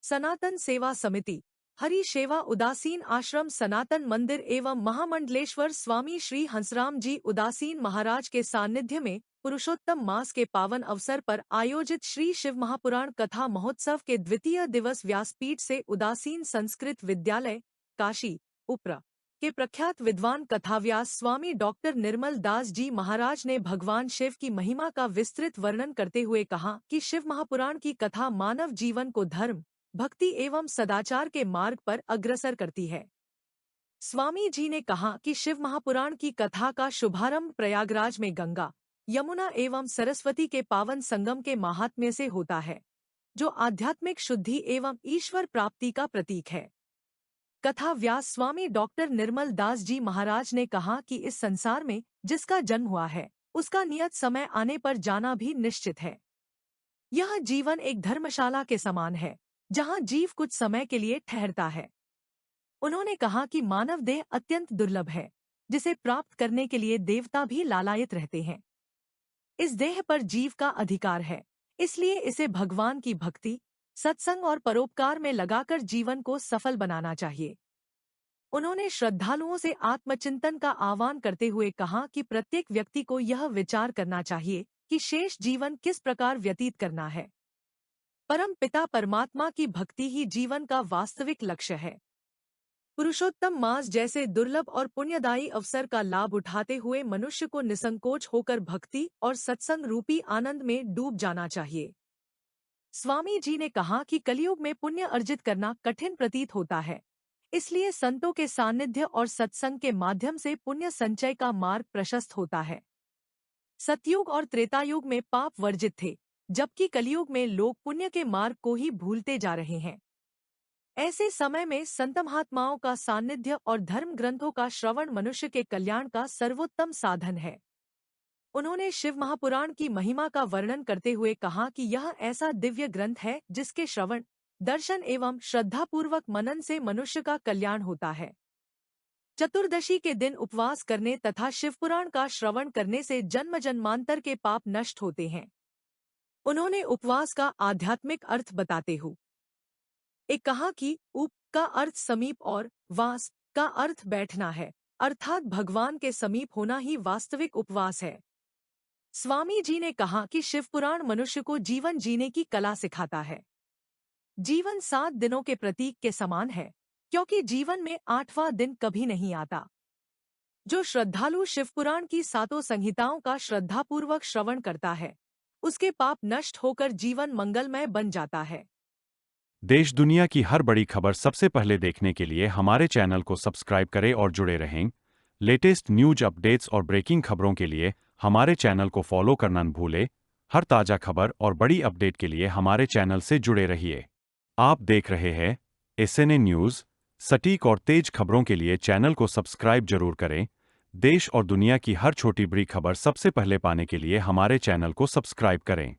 सनातन सेवा समिति, हरि सेवा उदासीन आश्रम सनातन मंदिर एवं महामंडलेश्वर स्वामी श्री हंसराम जी उदासीन महाराज के सानिध्य में पुरुषोत्तम मास के पावन अवसर पर आयोजित श्री शिव महापुराण कथा महोत्सव के द्वितीय दिवस व्यासपीठ से उदासीन संस्कृत विद्यालय काशी उपरा के प्रख्यात विद्वान कथाव्यास स्वामी डॉक्टर निर्मल दास जी महाराज ने भगवान शिव की महिमा का विस्तृत वर्णन करते हुए कहा कि शिव महापुराण की कथा मानव जीवन को धर्म, भक्ति एवं सदाचार के मार्ग पर अग्रसर करती है। स्वामी जी ने कहा कि शिव महापुराण की कथा का शुभारंभ प्रयागराज में गंगा, यमुना एवं सरस्वती के पावन संगम के महात्म्य से होता है, जो आध्यात्मिक शुद्धि एवं ईश्वर प्राप्ति का प्रतीक है। कथा व्यास स्वामी डॉक्टर निर्मल दास जी महाराज ने कहा कि इस संसार में जिसका जन्म हुआ है, उसका नियत समय आने पर जाना भी निश्चित है। यह जीवन एक धर्मशाला के समान है, जहां जीव कुछ समय के लिए ठहरता है। उन्होंने कहा कि मानव देह अत्यंत दुर्लभ है, जिसे प्राप्त करने के लिए देवता भी लालायित रहते हैं। इस देह पर जीव का अधिकार है, इसलिए इसे भगवान की भक्ति, सत्संग और परोपकार में लगाकर जीवन को सफल बनाना चाहिए। उन्होंने श्रद्धालुओं से आत्मचिंतन का आह्वान करते हुए कहा कि प्रत्येक व्यक्ति को यह विचार करना चाहिए कि शेष जीवन किस प्रकार व्यतीत करना है। परम पिता परमात्मा की भक्ति ही जीवन का वास्तविक लक्ष्य है। पुरुषोत्तम मास जैसे दुर्लभ और पुण्यदायी अवसर का लाभ उठाते हुए मनुष्य को निसंकोच होकर भक्ति और सत्संग रूपी आनंद में डूब जाना चाहिए। स्वामी जी ने कहा कि कलयुग में पुण्य अर्जित करना कठिन प्रतीत होता है, इसलिए संतों के सानिध्य और सत्संग के माध्यम से पुण्य संचय का मार्ग प्रशस्त होता है। सतयुग और त्रेतायुग में पाप वर्जित थे, जबकि कलयुग में लोग पुण्य के मार्ग को ही भूलते जा रहे हैं। ऐसे समय में संत महात्माओं का सानिध्य और धर्म ग्रंथों का श्रवण मनुष्य के कल्याण का सर्वोत्तम साधन है। उन्होंने शिव महापुराण की महिमा का वर्णन करते हुए कहा कि यह ऐसा दिव्य ग्रंथ है जिसके श्रवण, दर्शन एवं श्रद्धापूर्वक मनन से मनुष्य का कल्याण होता है। चतुर्दशी के दिन उपवास करने तथा शिवपुराण का श्रवण करने से जन्म जन्मांतर के पाप नष्ट होते हैं। उन्होंने उपवास का आध्यात्मिक अर्थ बताते हुए कहा कि उप का अर्थ समीप और वास का अर्थ बैठना है, अर्थात भगवान के समीप होना ही वास्तविक उपवास है। स्वामी जी ने कहा कि शिवपुराण मनुष्य को जीवन जीने की कला सिखाता है। जीवन 7 दिनों के प्रतीक के समान है, क्योंकि जीवन में 8वां दिन कभी नहीं आता। जो श्रद्धालु शिवपुराण की 7 संहिताओं का श्रद्धापूर्वक श्रवण करता है, उसके पाप नष्ट होकर जीवन मंगलमय बन जाता है। देश दुनिया की हर बड़ी खबर सबसे पहले देखने के लिए हमारे चैनल को सब्सक्राइब करें और जुड़े रहें। लेटेस्ट न्यूज अपडेट्स और ब्रेकिंग खबरों के लिए हमारे चैनल को फॉलो करना न भूलें। हर ताज़ा खबर और बड़ी अपडेट के लिए हमारे चैनल से जुड़े रहिए। आप देख रहे हैं एसएनए न्यूज़। सटीक और तेज खबरों के लिए चैनल को सब्सक्राइब जरूर करें। देश और दुनिया की हर छोटी बड़ी खबर सबसे पहले पाने के लिए हमारे चैनल को सब्सक्राइब करें।